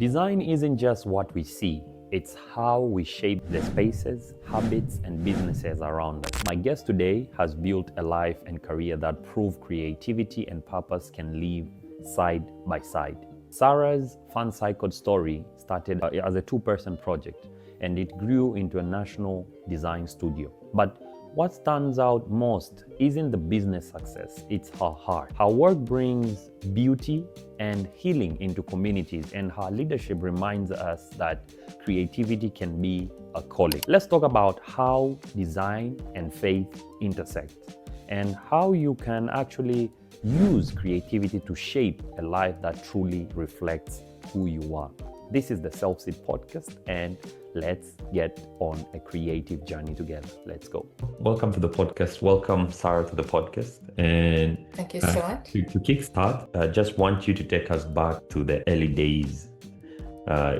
Design isn't just what we see, it's how we shape the spaces, habits, and businesses around us. My guest today has built a life and career that prove creativity and purpose can live side by side. Sarah's FunCycled story started as a two-person project, and it grew into a national design studio. But what stands out most isn't the business success, it's her heart. Her work brings beauty and healing into communities, and her leadership reminds us that creativity can be a calling. Let's talk about how design and faith intersect, and how you can actually use creativity to shape a life that truly reflects who you are. This is the SelfSeed podcast, and let's get on a creative journey together. Let's go. Welcome to the podcast. Welcome, Sarah, to the podcast. And thank you so much. To kickstart, I just want you to take us back to the early days.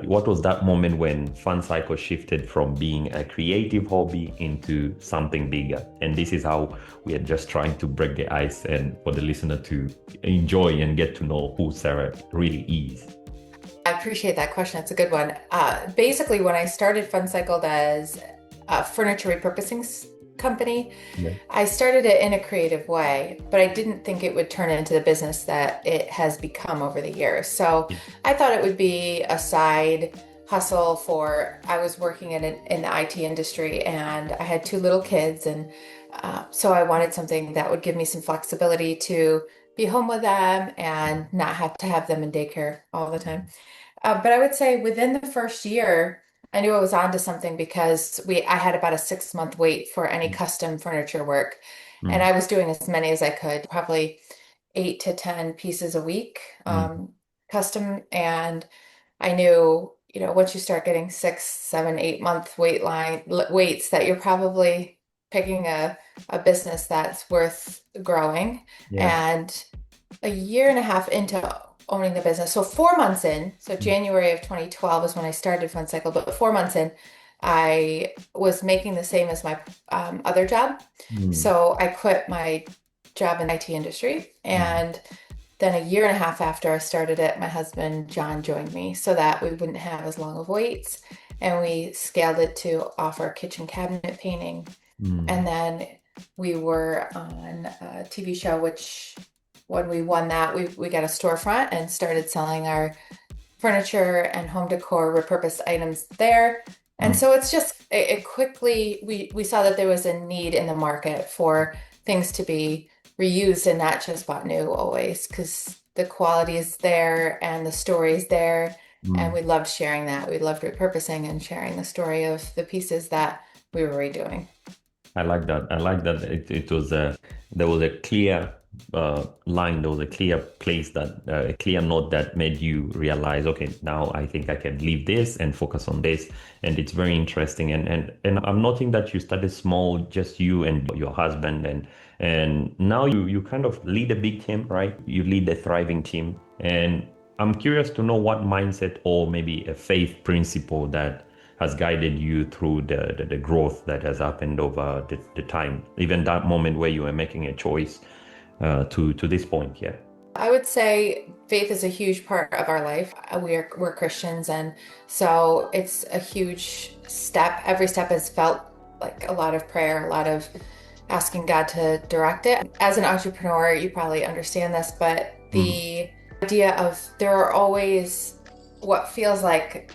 What was that moment when FunCycled shifted from being a creative hobby into something bigger? And this is how we are just trying to break the ice and for the listener to enjoy and get to know who Sarah really is. I appreciate that question. It's a good one. Basically, when I started FunCycled as a furniture repurposing company, I started it in a creative way, but I didn't think it would turn into the business that it has become over the years. So I thought it would be a side hustle I was working in the IT industry, and I had two little kids. And so I wanted something that would give me some flexibility to be home with them and not have to have them in daycare all the time. But I would say within the first year, I knew I was onto something because I had about a 6-month wait for any custom furniture work. And I was doing as many as I could, probably 8 to 10 pieces a week, custom. And I knew, once you start getting 6, 7, 8-month waits, that you're probably picking a business that's worth growing. And a year and a half into owning the business, so 4 months in, so January of 2012 is when I started FunCycled, but 4 months in, I was making the same as my other job. So I quit my job in the IT industry, and then a year and a half after I started it, my husband John joined me so that we wouldn't have as long of waits, and we scaled it to offer kitchen cabinet painting. And then we were on a TV show, which when we won that, we got a storefront and started selling our furniture and home decor repurposed items there. And so it's just, it quickly, we saw that there was a need in the market for things to be reused and not just bought new always, because the quality is there and the story is there. And we loved sharing that. We loved repurposing and sharing the story of the pieces that we were redoing. I like that. It was there was a clear line, there was a clear place, that a clear note that made you realize, okay, now I think I can leave this and focus on this. And it's very interesting. And I'm noting that you started small, just you and your husband, and now you kind of lead a big team, right? You lead a thriving team. And I'm curious to know what mindset or maybe a faith principle that has guided you through the growth that has happened over the time, even that moment where you were making a choice to this point. I would say faith is a huge part of our life. We're Christians, and so it's a huge step. Every step has felt like a lot of prayer, a lot of asking God to direct it. As an entrepreneur, you probably understand this, but the idea of there are always what feels like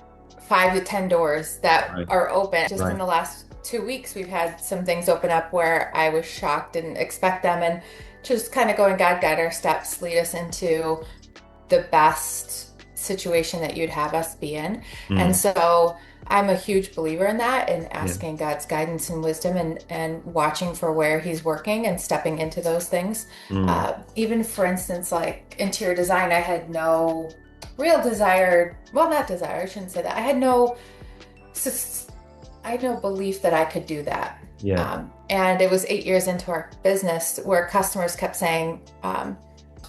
5 to 10 doors that are open. Just in the last 2 weeks, we've had some things open up where I was shocked, didn't expect them, and just kind of going, God, guide our steps, lead us into the best situation that you'd have us be in. And so I'm a huge believer in that, and asking God's guidance and wisdom and watching for where he's working and stepping into those things. Even for instance, like interior design, I had no real desire, not desire, I shouldn't say that. I had no belief that I could do that. And it was 8 years into our business where customers kept saying, will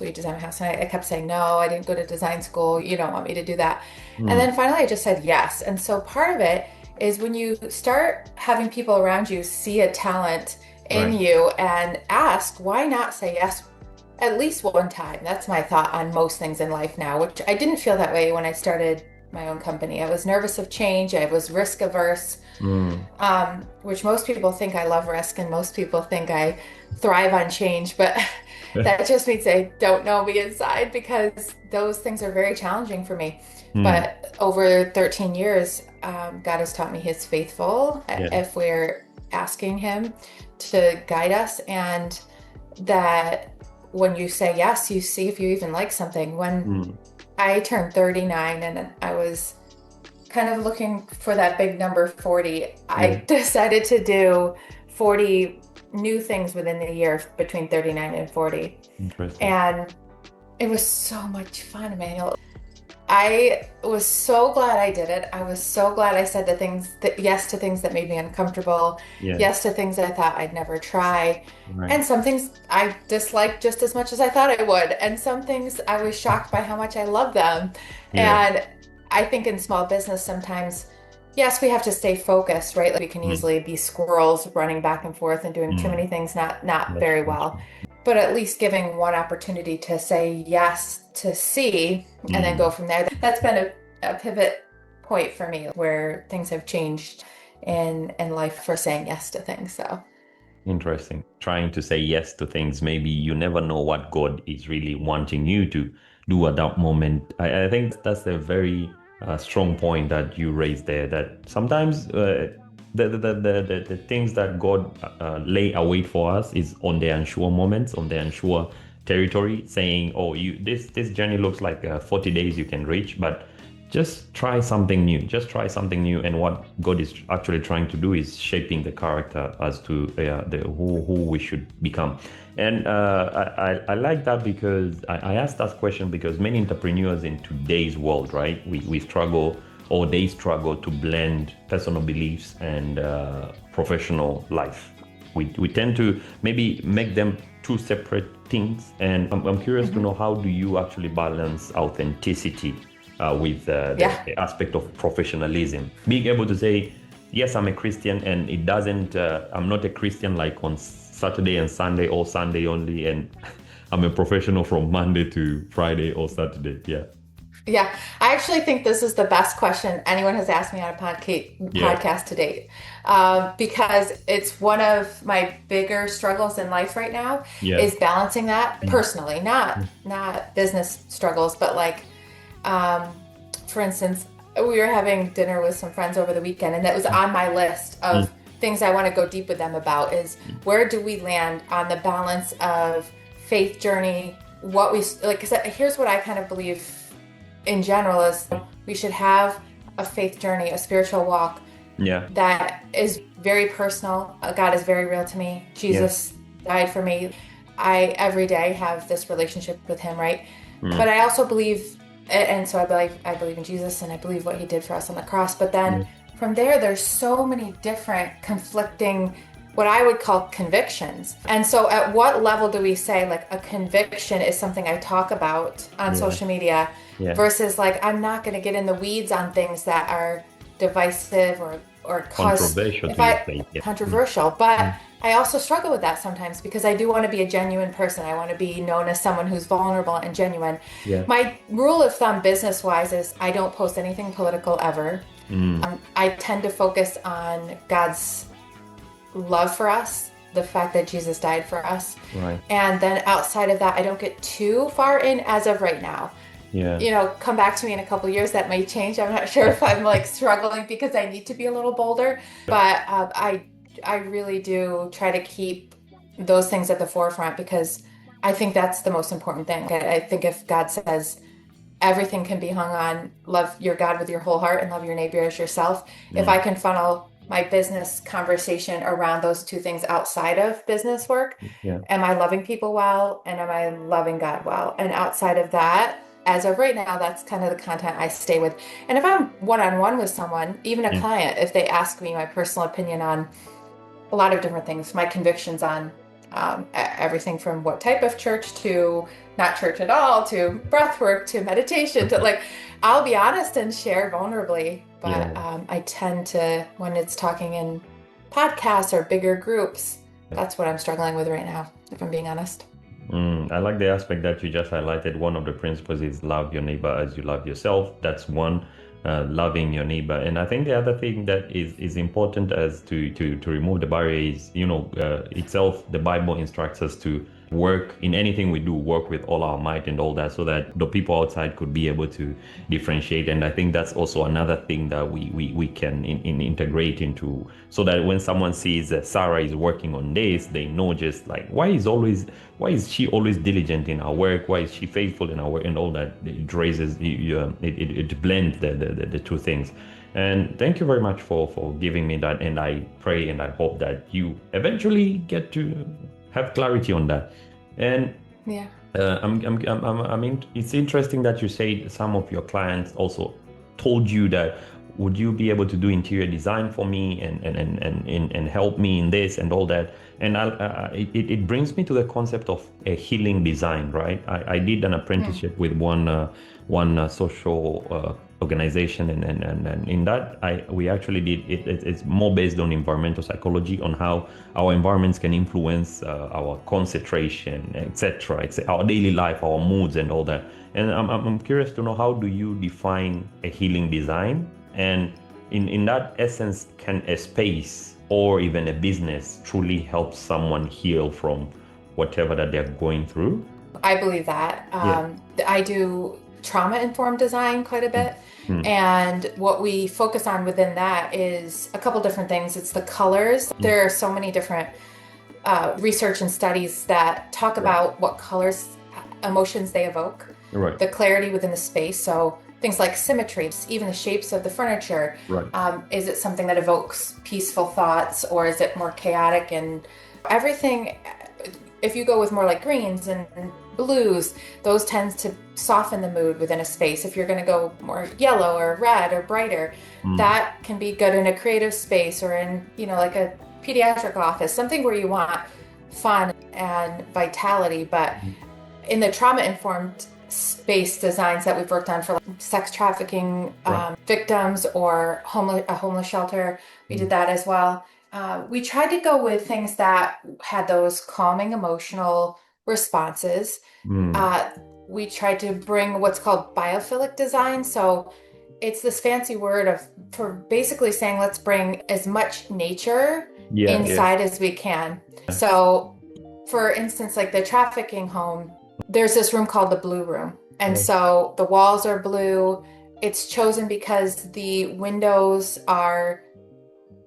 you design a house? And I kept saying, no, I didn't go to design school. You don't want me to do that. And then finally I just said yes. And so part of it is when you start having people around you see a talent in you and ask, why not say yes at least one time? That's my thought on most things in life now, which I didn't feel that way when I started my own company. I was nervous of change. I was risk averse, which most people think I love risk and most people think I thrive on change. But that just means they don't know me inside because those things are very challenging for me. But over 13 years, God has taught me He's faithful if we're asking Him to guide us, and that when you say yes, you see if you even like something. When I turned 39 and I was kind of looking for that big number 40, I decided to do 40 new things within the year between 39 and 40. Interesting. And it was so much fun, Emmanuel. I was so glad I did it. I was so glad I said yes to things that made me uncomfortable, yes to things I thought I'd never try, and some things I disliked just as much as I thought I would, and some things I was shocked by how much I love them. And I think in small business sometimes, yes, we have to stay focused, right? Like we can easily be squirrels running back and forth and doing too many things not very well. But at least giving one opportunity to say yes to see and then go from there. That's been a pivot point for me where things have changed in life for saying yes to things. So interesting. Trying to say yes to things. Maybe you never know what God is really wanting you to do at that moment. I think that's a very strong point that you raised there, that sometimes the things that God lay await for us is on the unsure moments, on the unsure territory, saying, oh, this journey looks like 40 days you can reach, but just try something new. And what God is actually trying to do is shaping the character as to who we should become. And I like that because I asked that question because many entrepreneurs in today's world, right, we struggle, or they struggle to blend personal beliefs and professional life. We tend to maybe make them two separate things. And I'm curious to know, how do you actually balance authenticity with the aspect of professionalism? Being able to say, yes, I'm a Christian, and it doesn't, I'm not a Christian like on Saturday and Sunday or Sunday only, and I'm a professional from Monday to Friday or Saturday. Yeah, I actually think this is the best question anyone has asked me on a podcast to date, because it's one of my bigger struggles in life right now is balancing that personally, not business struggles, but like, for instance, we were having dinner with some friends over the weekend, and that was on my list of things I want to go deep with them about is where do we land on the balance of faith journey, what we like, because here's what I kind of believe in general is we should have a faith journey, a spiritual walk that is very personal. God is very real to me. Jesus died for me. I every day have this relationship with Him, right? But I also believe, and so I believe in Jesus, and I believe what He did for us on the cross. But then from there's so many different conflicting, what I would call convictions. And so at what level do we say like a conviction is something I talk about on social media versus like, I'm not going to get in the weeds on things that are divisive or cause controversial. But I also struggle with that sometimes because I do want to be a genuine person. I want to be known as someone who's vulnerable and genuine. My rule of thumb business wise is I don't post anything political ever. I tend to focus on God's love for us, the fact that Jesus died for us. And then outside of that, I don't get too far in as of right now. You know, come back to me in a couple of years, that may change. I'm not sure if I'm like struggling because I need to be a little bolder, but I really do try to keep those things at the forefront because I think that's the most important thing. I think if God says everything can be hung on love your God with your whole heart and love your neighbor as yourself, if I can funnel my business conversation around those two things outside of business work, am I loving people well, and am I loving God well? And outside of that, as of right now, that's kind of the content I stay with. And if I'm one-on-one with someone, even a client, if they ask me my personal opinion on a lot of different things, my convictions on everything from what type of church to not church at all, to breath work, to meditation, to like, I'll be honest and share vulnerably. But I tend to, when it's talking in podcasts or bigger groups, that's what I'm struggling with right now, if I'm being honest. I like the aspect that you just highlighted. One of the principles is love your neighbor as you love yourself. That's one. loving your neighbor. And I think the other thing that is important as to remove the barrier is, itself, the Bible instructs us to work in anything we do, work with all our might and all that, so that the people outside could be able to differentiate. And I think that's also another thing that we can integrate into, so that when someone sees that Sarah is working on this, they know just like, why is she always diligent in her work? Why is she faithful in her work? And all that, it raises, it blends the two things. And thank you very much for giving me that. And I pray and I hope that you eventually get to have clarity on that. And yeah, I mean, it's interesting that you say some of your clients also told you that, would you be able to do interior design for me and help me in this and all that? And it brings me to the concept of a healing design, right? I did an apprenticeship with one social organization, and in that we actually did it's more based on environmental psychology, on how our environments can influence our concentration, etc., our daily life, our moods and all that. And I'm curious to know, how do you define a healing design? And in that essence, can a space or even a business truly help someone heal from whatever that they're going through? I believe that. I do trauma-informed design quite a bit. Mm. And what we focus on within that is a couple different things. It's the colors. There are so many different research and studies that talk about what colors, emotions they evoke, the clarity within the space. So things like symmetry, even the shapes of the furniture. Is it something that evokes peaceful thoughts, or is it more chaotic? And everything, if you go with more like greens and blues, those tend to soften the mood within a space. If you're going to go more yellow or red or brighter, that can be good in a creative space, or in, like a pediatric office, something where you want fun and vitality. But in the trauma-informed space designs that we've worked on for sex trafficking victims, or a homeless shelter, we did that as well. We tried to go with things that had those calming emotional responses. We tried to bring what's called biophilic design. So it's this fancy word for basically saying, let's bring as much nature inside as we can. So for instance, like the trafficking home, there's this room called the blue room. And so the walls are blue. It's chosen because the windows are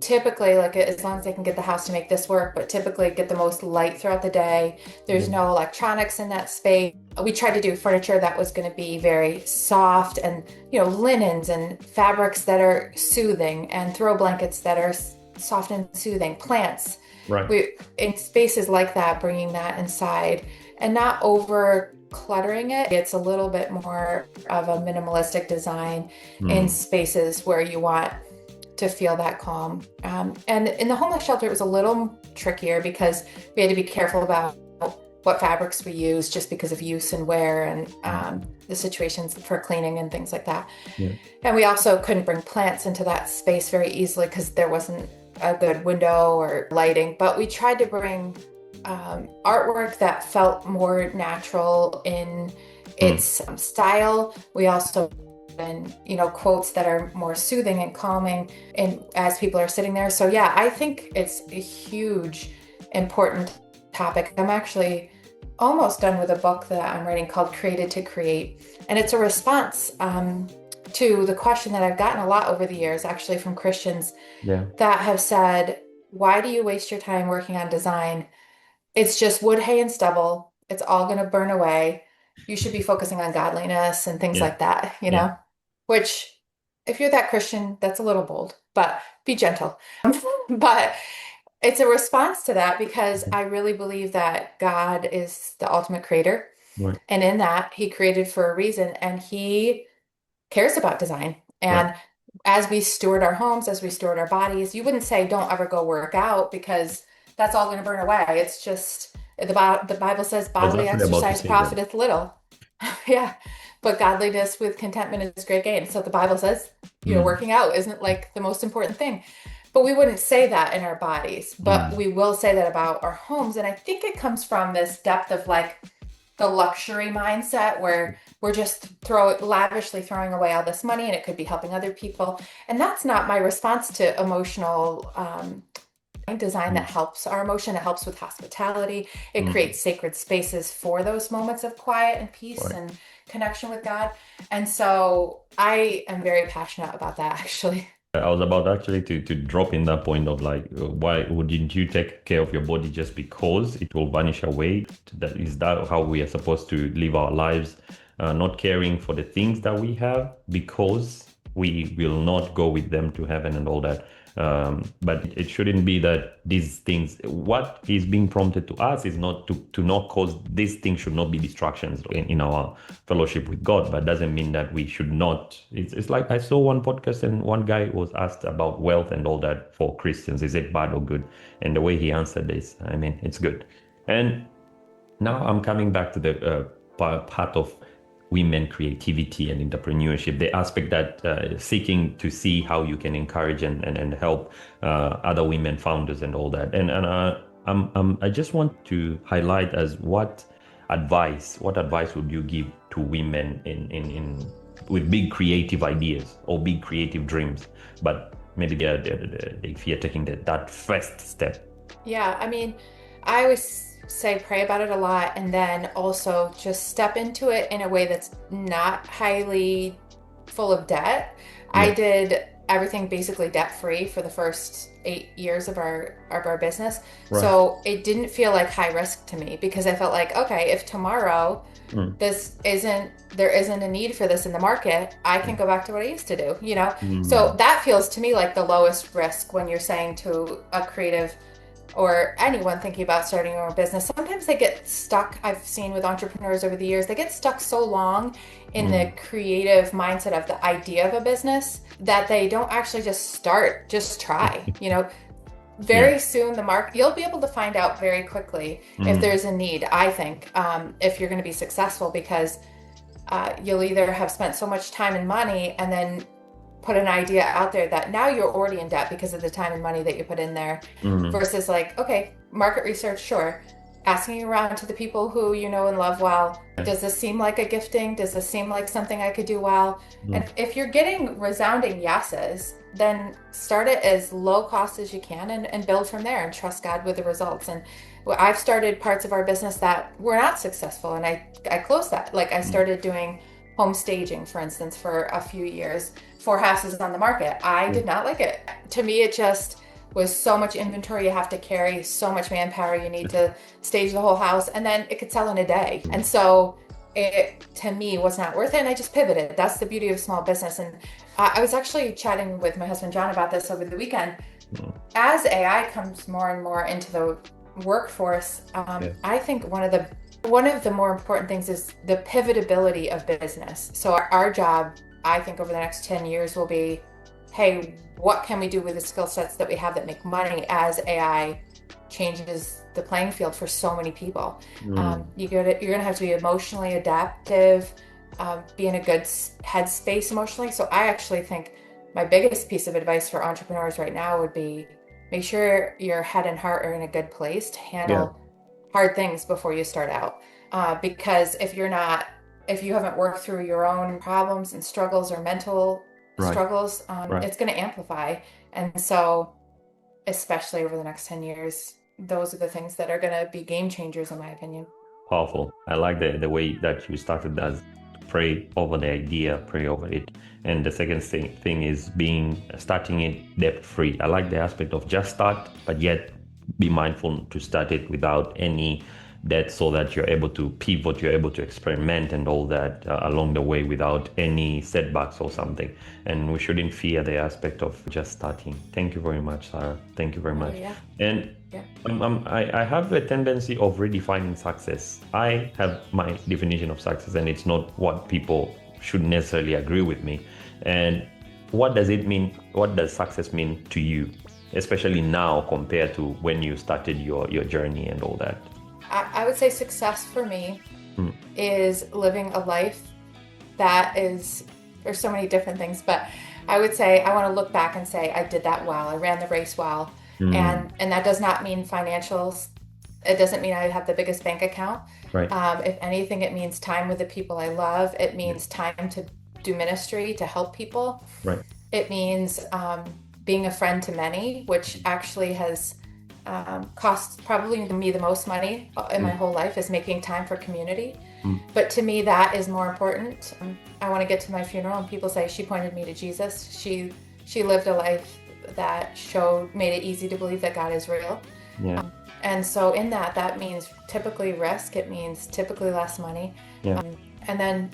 typically, like, as long as they can get the house to make this work, but typically get the most light throughout the day. There's no electronics in that space. We tried to do furniture that was going to be very soft, and, linens and fabrics that are soothing, and throw blankets that are soft and soothing, plants. In spaces like that, bringing that inside and not over cluttering it. It's a little bit more of a minimalistic design in spaces where you want to feel that calm. And in the homeless shelter, it was a little trickier because we had to be careful about what fabrics we use, just because of use and wear, and the situations for cleaning and things like that. And we also couldn't bring plants into that space very easily because there wasn't a good window or lighting. But we tried to bring artwork that felt more natural in its style. We also, and quotes that are more soothing and calming, and as people are sitting there. So yeah, I think it's a huge, important topic. I'm actually almost done with a book that I'm writing called Created to Create, and it's a response to the question that I've gotten a lot over the years, actually, from Christians that have said, why do you waste your time working on design? It's just wood, hay, and stubble. It's all going to burn away. You should be focusing on godliness and things like that, know? Which, if you're that Christian, that's a little bold, but be gentle. But it's a response to that, because I really believe that God is the ultimate creator. And in that, he created for a reason, and he cares about design. And as we steward our homes, as we steward our bodies, you wouldn't say, don't ever go work out, because that's all going to burn away. It's just, the Bible says bodily exercise profiteth little. But godliness with contentment is great gain. So the Bible says, working out isn't like the most important thing. But we wouldn't say that in our bodies, but we will say that about our homes. And I think it comes from this depth of like, the luxury mindset where we're just lavishly throwing away all this money and it could be helping other people. And that's not my response to emotional design that helps our emotion. It helps with hospitality. It creates sacred spaces for those moments of quiet and peace and connection with God. And so I am very passionate about that, actually. I was about actually to drop in that point of like, why wouldn't you take care of your body just because it will vanish away? That how we are supposed to live our lives, not caring for the things that we have because we will not go with them to heaven and all that. But it shouldn't be that these things, what is being prompted to us is not to not cause, these things should not be distractions in our fellowship with God, but doesn't mean that we should not. It's like I saw one podcast and one guy was asked about wealth and all that for Christians. Is it bad or good? And the way he answered this, I mean, it's good. And now I'm coming back to the part of women creativity and entrepreneurship, the aspect that seeking to see how you can encourage and help other women founders and all that. And I just want to highlight as what advice would you give to women in with big creative ideas or big creative dreams, but maybe they fear taking that first step? Yeah, I mean, I always say pray about it a lot, and then also just step into it in a way that's not highly full of debt. I did everything basically debt free for the first 8 years of our business. So it didn't feel like high risk to me because I felt like, okay, if tomorrow there isn't a need for this in the market, I can go back to what I used to do, you know? So that feels to me like the lowest risk when you're saying to a creative or anyone thinking about starting your own business. Sometimes they get stuck. I've seen with entrepreneurs over the years, they get stuck so long in the creative mindset of the idea of a business that they don't actually just try, you know. Very soon you'll be able to find out very quickly if there's a need, I think, if you're going to be successful, because you'll either have spent so much time and money and then put an idea out there that now you're already in debt because of the time and money that you put in there, versus like, okay, market research, sure. Asking around to the people who you know and love well. Does this seem like a gifting? Does this seem like something I could do well? And if you're getting resounding yeses, then start it as low cost as you can and build from there and trust God with the results. And I've started parts of our business that were not successful, and I closed that. Like I started doing home staging, for instance, for a few years, 4 houses on the market. I did not like it. To me, it just was so much inventory you have to carry, so much manpower you need to stage the whole house, and then it could sell in a day. And so it, to me, was not worth it, and I just pivoted. That's the beauty of small business. And I was actually chatting with my husband, John, about this over the weekend. As AI comes more and more into the workforce, I think one of the more important things is the pivotability of business. So our job, I think, over the next 10 years will be, hey, what can we do with the skill sets that we have that make money as AI changes the playing field for so many people? You're gonna have to be emotionally adaptive, be in a good headspace emotionally. So I actually think my biggest piece of advice for entrepreneurs right now would be make sure your head and heart are in a good place to handle hard things before you start out. Because if you haven't worked through your own problems and struggles or mental struggles, it's going to amplify. And so, especially over the next 10 years, those are the things that are going to be game changers, in my opinion. Powerful. I like the way that you started as pray over the idea, pray over it. And the second thing is starting it debt free. I like the aspect of just start, but yet be mindful to start it without any debt, so that you're able to pivot, you're able to experiment and all that along the way without any setbacks or something. And we shouldn't fear the aspect of just starting. Thank you very much, Sarah. Thank you very much. And I have a tendency of redefining success. I have my definition of success, and it's not what people should necessarily agree with me. And what does it mean? What does success mean to you, especially now compared to when you started your journey and all that? I would say success for me is living a life that is, there's so many different things, but I would say I want to look back and say I did that well. I ran the race well. And that does not mean financial It doesn't mean I have the biggest bank account. Right. If anything, it means time with the people I love. It Yeah. means time to do ministry, to help people. Right. It means being a friend to many, which actually has cost probably me the most money in my whole life, is making time for community. But to me, that is more important. I want to get to my funeral and people say she pointed me to Jesus. She lived a life that made it easy to believe that God is real. Yeah. And so in that means typically risk. It means typically less money. Yeah. And then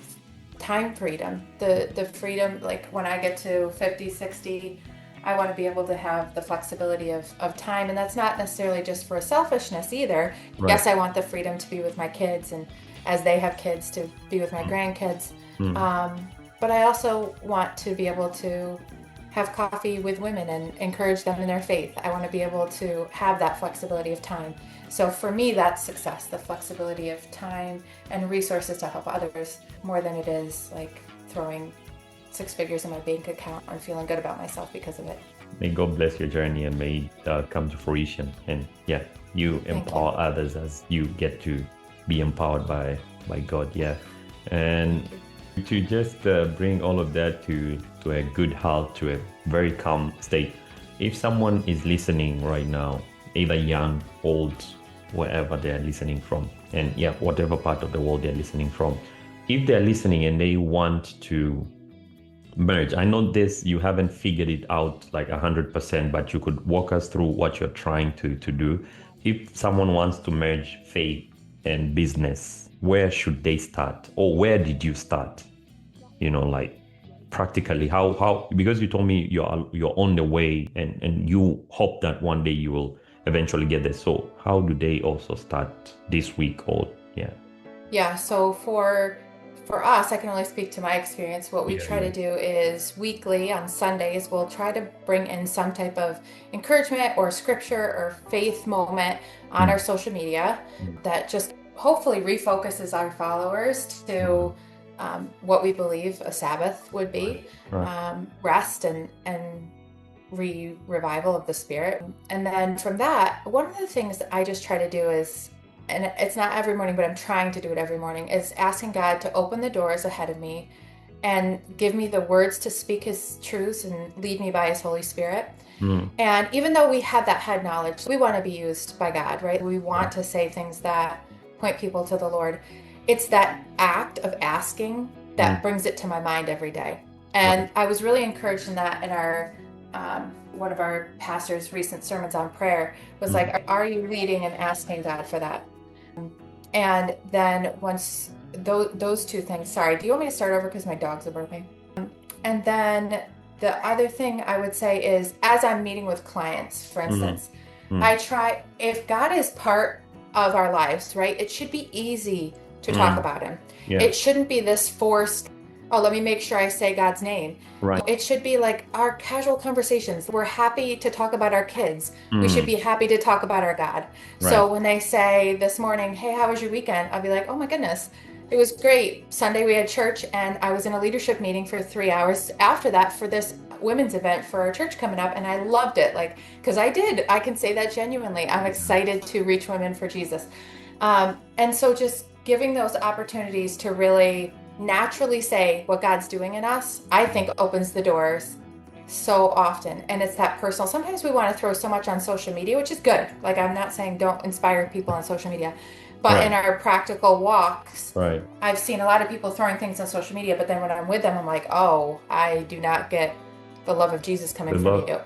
time freedom, the freedom, like when I get to 50, 60, I want to be able to have the flexibility of time. And that's not necessarily just for selfishness either. Right. Yes, I want the freedom to be with my kids, and as they have kids, to be with my grandkids. But I also want to be able to have coffee with women and encourage them in their faith. I want to be able to have that flexibility of time. So for me, that's success, the flexibility of time and resources to help others, more than it is like throwing 6 figures in my bank account and feeling good about myself because of it. May God bless your journey and may it come to fruition. And yeah, you empower others as you get to be empowered by God. Yeah. And to just bring all of that to a good health, to a very calm state. If someone is listening right now, either young, old, wherever they're listening from, and yeah, whatever part of the world they're listening from, if they're listening and they want to merge, I know this, you haven't figured it out like 100%, but you could walk us through what you're trying to do. If someone wants to merge faith and business, where should they start, or where did you start? You know, like practically how, because you told me you're on the way and you hope that one day you will eventually get there. So how do they also start this week? Or yeah, so for us, I can only speak to my experience. What we try to do is weekly on Sundays, we'll try to bring in some type of encouragement or scripture or faith moment on our social media that just hopefully refocuses our followers to what we believe a Sabbath would be, rest and revival of the spirit. And then from that, one of the things that I just try to do is, and it's not every morning, but I'm trying to do it every morning, is asking God to open the doors ahead of me and give me the words to speak his truths and lead me by his Holy Spirit. And even though we have that head knowledge, we want to be used by God, right? We want to say things that point people to the Lord. It's that act of asking that brings it to my mind every day. And I was really encouraged in that in our one of our pastor's recent sermons on prayer was like, are you reading and asking God for that? And then once those two things, sorry, do you want me to start over because my dogs are barking? And then the other thing I would say is, as I'm meeting with clients, for instance, I try, if God is part of our lives, right, it should be easy to talk about him. Yeah. It shouldn't be this forced, oh, let me make sure I say God's name. Right. It should be like our casual conversations. We're happy to talk about our kids. We should be happy to talk about our God. Right. So when they say this morning, hey, how was your weekend? I'll be like, oh my goodness, it was great. Sunday we had church and I was in a leadership meeting for 3 hours after that for this women's event for our church coming up, and I loved it. Like, because I can say that genuinely. I'm excited to reach women for Jesus. And so just giving those opportunities to really naturally say what God's doing in us, I think opens the doors so often. And it's that personal. Sometimes we want to throw so much on social media, which is good. Like, I'm not saying don't inspire people on social media, but in our practical walks, I've seen a lot of people throwing things on social media, but then when I'm with them, I'm like, oh, I do not get the love of Jesus coming from you.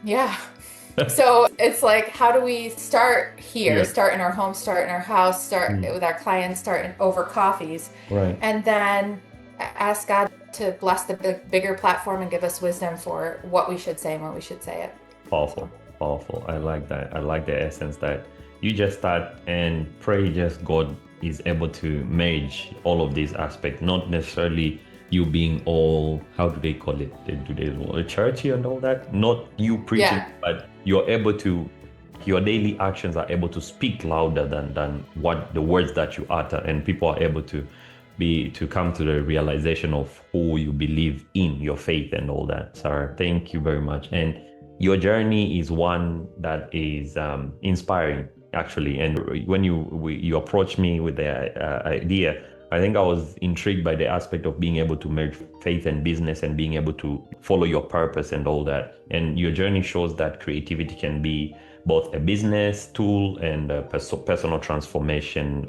Yeah. So it's like, how do we start here? Start in our home, start in our house, start with our clients, start over coffees. Right. And then ask God to bless the bigger platform and give us wisdom for what we should say and when we should say it. Powerful. I like that. I like the essence that you just start and pray, just God is able to merge all of these aspects, not necessarily you being all, how do they call it? Do they churchy and all that? Not you preaching, but you're able to, your daily actions are able to speak louder than what the words that you utter, and people are able to come to the realization of who you believe in, your faith and all that. Sarah, thank you very much. And your journey is one that is inspiring. actually. And when you approached me with the idea, I think I was intrigued by the aspect of being able to merge faith and business and being able to follow your purpose and all that. And your journey shows that creativity can be both a business tool and a personal transformation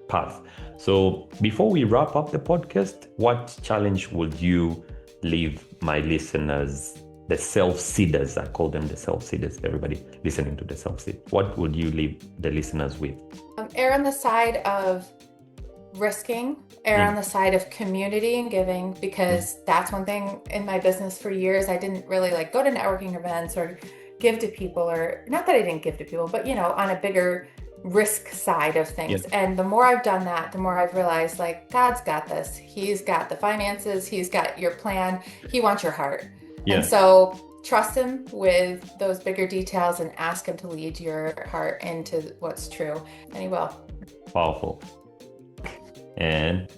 path. So before we wrap up the podcast, what challenge would you leave my listeners, the self-seeders? I call them the self-seeders, everybody listening to the self-seed. What would you leave the listeners with? Err on the side of risking, err on the side of community and giving, because that's one thing in my business for years. I didn't really like go to networking events or give to people, or not that I didn't give to people, but on a bigger risk side of things. And the more I've done that, the more I've realized like God's got this. He's got the finances, he's got your plan, he wants your heart. And so trust him with those bigger details and ask him to lead your heart into what's true, and he will. Powerful. And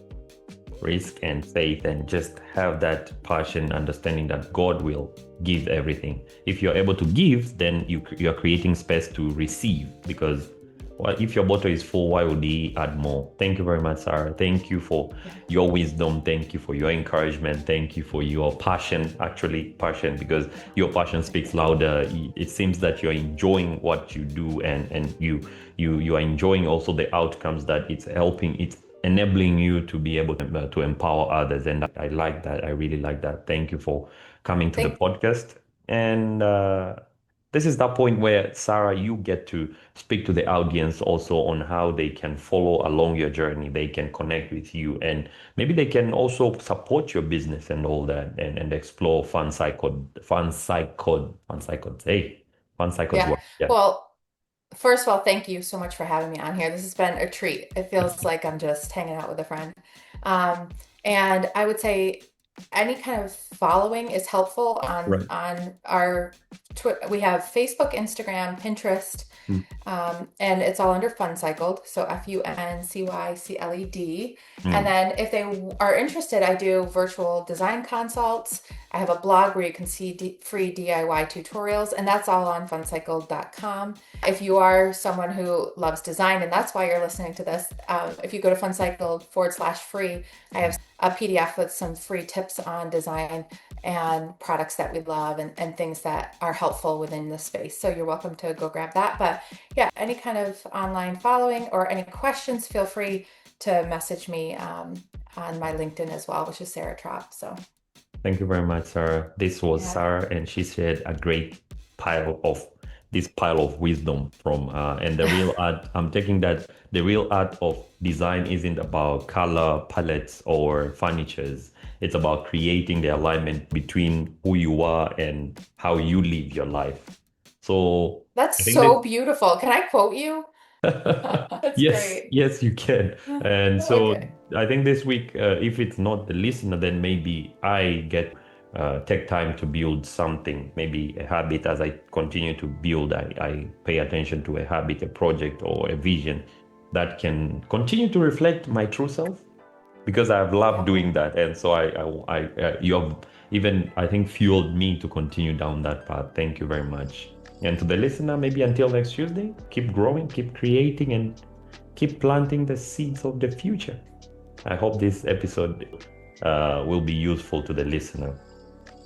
risk and faith, and just have that passion, understanding that God will give everything. If you're able to give, then you're creating space to receive, because if your bottle is full, why would he add more? Thank you very much, Sarah. Thank you for your wisdom. Thank you for your encouragement. Thank you for your passion, because your passion speaks louder. It seems that you're enjoying what you do, and you are enjoying also the outcomes that it's helping. It's enabling you to be able to empower others. And I like that. I really like that. Thank you for coming to the podcast. And this is that point where, Sarah, you get to speak to the audience also on how they can follow along your journey. They can connect with you, and maybe they can also support your business and all that, and explore FunCycled. Yeah. Well, first of all, thank you so much for having me on here. This has been a treat. It feels like I'm just hanging out with a friend. And I would say any kind of following is helpful on our we have Facebook, Instagram, Pinterest, and it's all under FunCycled. So FunCycled. And then if they are interested, I do virtual design consults. I have a blog where you can see free DIY tutorials, and that's all on funcycled.com. If you are someone who loves design, and that's why you're listening to this, if you go to funcycled.com/free, I have a PDF with some free tips on design and products that we love, and things that are helpful within the space. So you're welcome to go grab that. But yeah, any kind of online following or any questions, feel free to message me on my LinkedIn as well, which is Sarah Trop. So thank you very much, Sarah. This was Sarah, and she shared a great pile of wisdom from and the real art. I'm taking that the real art of design isn't about color palettes or furnitures. It's about creating the alignment between who you are and how you live your life. So that's so beautiful. Can I quote you? That's great. Yes, you can. And so I think this week, if it's not the listener, then maybe I get take time to build something, maybe a habit. As I continue to build, I pay attention to a habit, a project, or a vision that can continue to reflect my true self, because I've loved doing that. And so you have even, I think, fueled me to continue down that path. Thank you very much. And to the listener, maybe until next Tuesday, keep growing, keep creating, and keep planting the seeds of the future. I hope this episode will be useful to the listener.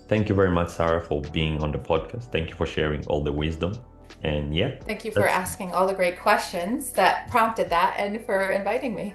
Thank you very much, Sarah, for being on the podcast. Thank you for sharing all the wisdom. And thank you for asking all the great questions that prompted that, and for inviting me.